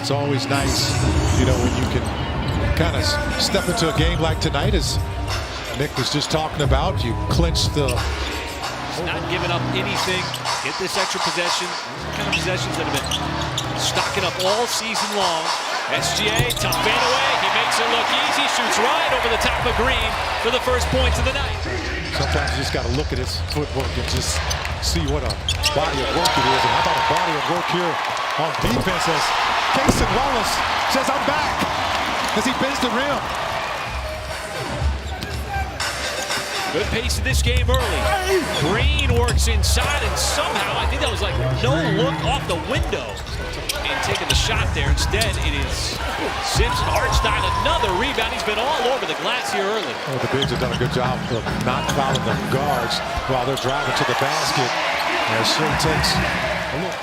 It's always nice, you know, when you can kind of step into a game like tonight, as Nick was just talking about. You clinch the... Not giving up anything. Get this extra possession. Kind of possessions that have been stocking up all season long. SGA, tough fadeaway. He makes it look easy. Shoots right over the top of Green for the first points of the night. Sometimes you just got to look at his footwork and just see what a body of work it is. And how about a body of work here on defense as Cason Wallace says, "I'm back," as he bends the rim. Good pace of this game early. Green works inside, and somehow, I think that was like no look off the window. And taking the shot there. Instead, it is Simpson. Hartenstein, another rebound. He's been all over the glass here early. Well, the bigs have done a good job of not fouling the guards while they're driving to the basket. And it sure takes a look.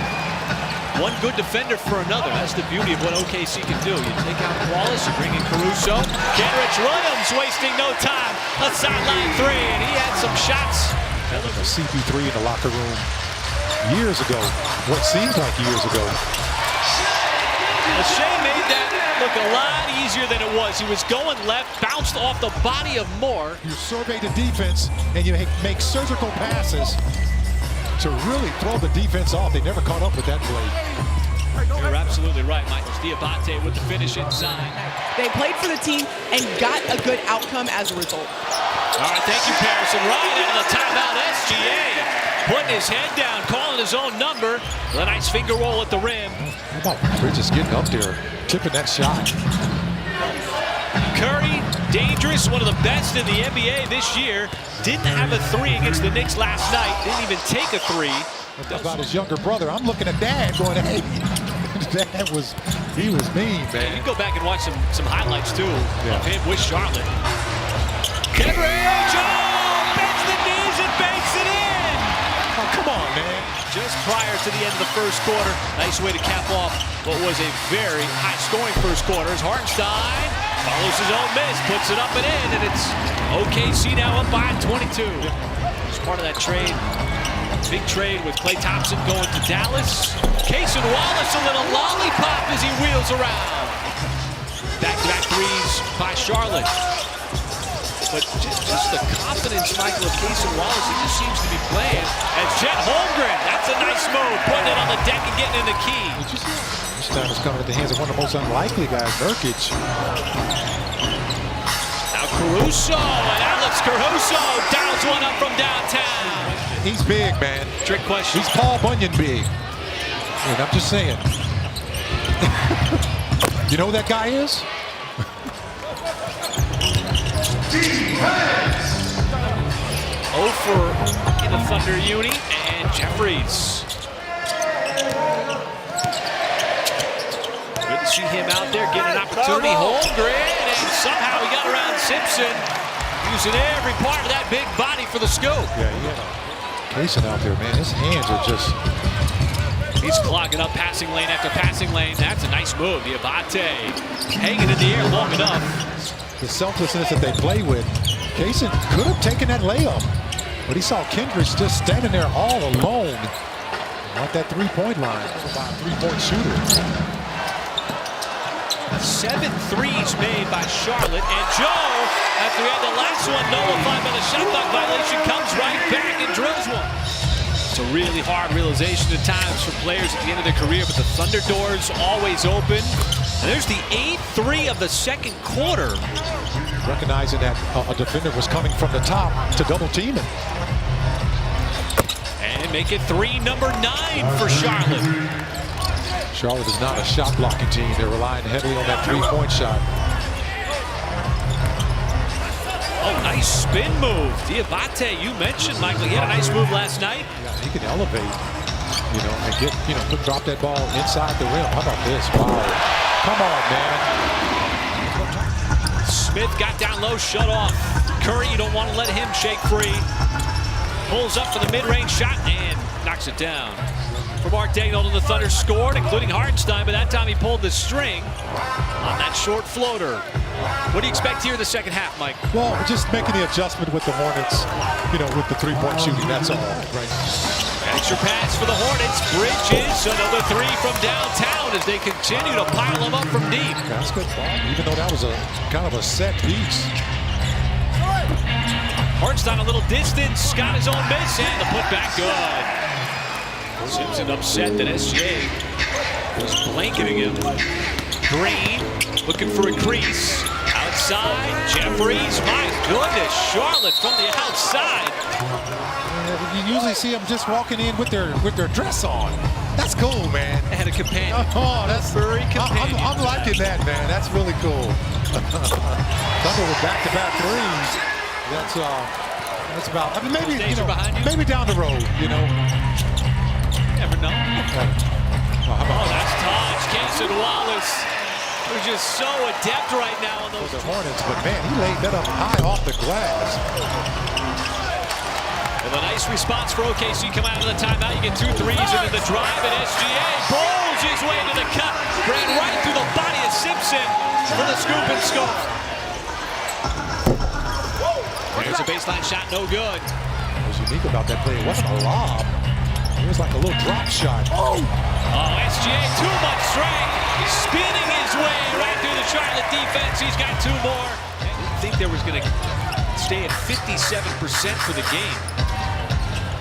One good defender for another. That's the beauty of what OKC can do. You take out Wallace, you bring in Caruso. Kenrich Williams wasting no time. A sideline three, and he had some shots. A CP3 in the locker room years ago. What seems like years ago. Shea made that look a lot easier than it was. He was going left, bounced off the body of Moore. You survey the defense, and you make surgical passes to really throw the defense off. They never caught up with that play. You're absolutely right, Michael. Diabate with the finish inside. They played for the team and got a good outcome as a result. All right, thank you, Patterson. Right into the timeout, SGA. Putting his head down, calling his own number. A nice finger roll at the rim. How about Bridges getting up there, tipping that shot? Curry, dangerous, one of the best in the NBA this year. Didn't have a three against the Knicks last night. Didn't even take a three. About his younger brother, I'm looking at Dad going, hey, Dad he was mean, man. You can go back and watch some highlights too of him with Charlotte. Kenrich, bends the knees and banks it in. Oh, come on, man. Just prior to the end of the first quarter, nice way to cap off what was a very high-scoring first quarter. As Hartenstein follows his own miss, puts it up and in, and it's OKC now up by 22. It's part of that trade. Big trade with Klay Thompson going to Dallas. Cason Wallace, a little lollipop as he wheels around. Back-to-back threes by Charlotte. But just the confidence, Michael, of Cason Wallace, he just seems to be playing. And Chet Holmgren, that's a nice move, putting it on the deck and getting in the key. This time it's coming at the hands of one of the most unlikely guys, Nurkic. Now Caruso, and Alex Caruso dials one up from downtown. He's big, man. Trick question. He's Paul Bunyan big. And I'm just saying. You know who that guy is? Over in the Thunder uni, and Jeffries. Good to see him out there getting an opportunity. Holmgren, and somehow he got around Simpson, using every part of that big body for the scoop. Yeah, Cason out there, man. His hands are just... He's clogging up passing lane after passing lane. That's a nice move. Diabate hanging in the air long enough. The selflessness that they play with. Cason could have taken that layup, but he saw Kendrick just standing there all alone at that three-point line. About a three-point shooter. 7 threes made by Charlotte, and Joe, after he had the last one nullified by the shot clock violation, comes right back and drills one. It's a really hard realization at times for players at the end of their career, but the Thunder door's always open. And there's the 8th 3 of the second quarter. Recognizing that a defender was coming from the top to double team it. And make it number 9 for Charlotte. Charlotte is not a shot blocking team. They're relying heavily on that three-point shot. Oh, nice spin move. Diabate, you mentioned, Michael, he had a nice move last night. Yeah, he can elevate, and get, drop that ball inside the rim. How about this? Wow. Come on, man. Smith got down low, shut off. Curry, you don't want to let him shake free. Pulls up for the mid-range shot and knocks it down. For Mark Daigneault, the Thunder scored, including Hartenstein, but that time he pulled the string on that short floater. What do you expect here in the second half, Mike? Well, just making the adjustment with the Hornets, with the three-point shooting, that's all, right? Extra pass for the Hornets. Bridges, another three from downtown as they continue to pile them up from deep. That's good ball, even though that was a kind of a set piece. Hartenstein a little distance, got his own miss, and the putback good. Simpson upset that SGA was blanketing him. Green looking for a crease. Outside, Jeffries, my goodness, Charlotte from the outside. You usually see them just walking in with their dress on. That's cool, man. They had a companion. Oh, that's very companion. I'm liking that, man. That's really cool. Thunder with back-to-back threes. That's about. I mean, maybe maybe down the road, you know. Never know. Oh, that's touch. Cason Wallace. We're just so adept right now on those. The Hornets, but man, he laid that up high off the glass. With a nice response for OKC coming out of the timeout. You get 2 threes into the drive, and SGA bowls his way to the cut. Ran right through the body of Simpson for the scoop and score. There's a baseline shot, no good. What was unique about that play? It wasn't a lob. It was like a little drop shot. Oh, SGA, too much strength. He's spinning his way right through the Charlotte defense. He's got 2 more. I didn't think there was going to stay at 57% for the game.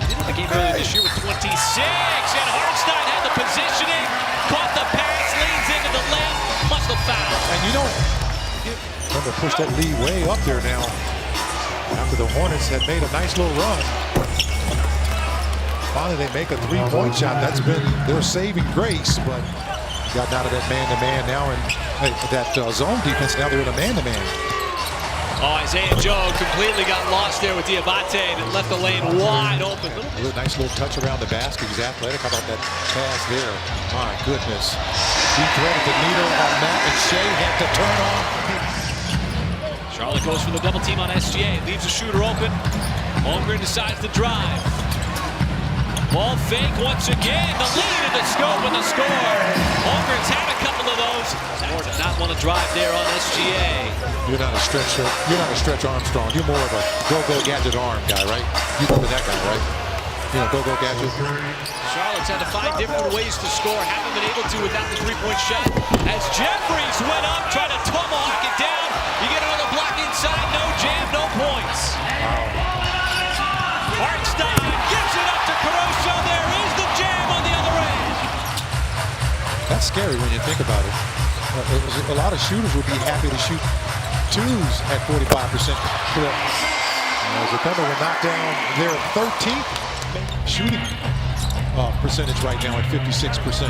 Did the game earlier this year with 26, and Hartenstein had the positioning, caught the pass, leans into the left, must have fouled. And you know, trying to push that lead way up there now. After the Hornets had made a nice little run. Finally, they make a 3-point shot. That's been their saving grace, but gotten out of that man-to-man now, and that zone defense. Now they're in a man-to-man. Oh, Isaiah Joe completely got lost there with Diabate and left the lane wide open. Nice little touch around the basket. He's athletic. How about that pass there? My goodness. He threaded the needle on that, and Shea had to turn on. Charlotte goes for the double team on SGA. Leaves the shooter open. Holmgren decides to drive. Ball fake once again. The lead in the scope and the score. Holmgren's had a couple of those. Moore did not want to drive there on SGA. You're not a stretch Armstrong. You're more of a go-go gadget arm guy, right? You remember that guy, right? You know, go-go gadget. Charlotte's had to find different ways to score. Haven't been able to without the 3-point shot. As Jeffries went up, trying to tomahawk it down. You get another block inside. No jam, no points. Hartenstein gives it up to Caruso. There is the jam on the other end. That's scary when you think about it. A lot of shooters would be happy to shoot 2s at 45% clip. As the Thunder will knock down their 13th shooting percentage right now at 56%.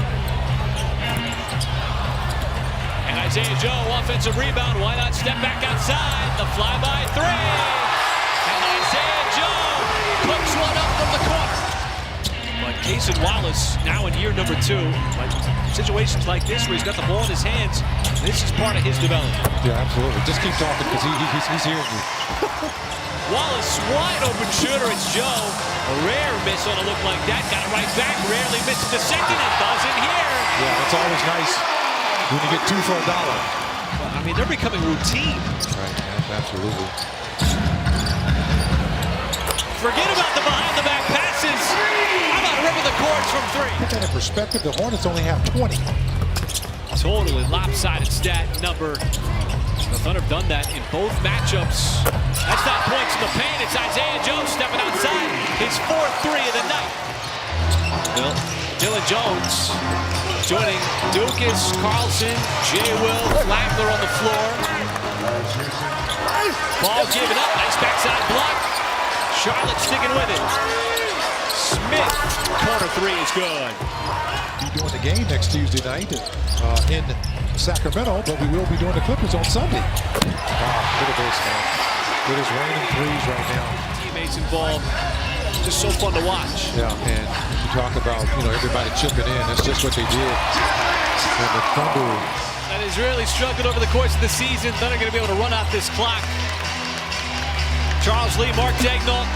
And Isaiah Joe, offensive rebound. Why not step back outside? The flyby 3. And Isaiah Joe puts one up from the corner. But Cason Wallace now in year number 2. But situations like this where he's got the ball in his hands, this is part of his development. Yeah, absolutely. Just keep talking because he's hearing you. Wallace, wide open shooter. It's Joe. A rare miss on a look like that. Got it right back. Rarely misses the second and doesn't here. Yeah, it's always nice when you get 2 for $1. Well, I mean, they're becoming routine. Right, absolutely. Forget about the behind-the-back passes. How about ripping the cords from 3? Put that in perspective, the Hornets only have 20. Totally lopsided stat number. The Thunder have done that in both matchups. That's not points in the paint. It's Isaiah Joe stepping outside. His 4th 3 of the night. Dylan Jones joining Dukas, Carlson, J. Will, Flagler on the floor. Ball given up. Nice backside block. Charlotte sticking with it. Smith, corner 3 is good. We'll be doing the game next Tuesday night in Sacramento, but we will be doing the Clippers on Sunday. Wow, look at this, man. It is raining 3s right now. Teammates involved. Just so fun to watch. Yeah, and you talk about, everybody chipping in. That's just what they did. And the Thunder. That has really struggled over the course of the season. Thunder going to be able to run out this clock. Charles Lee, Mark Daigneault,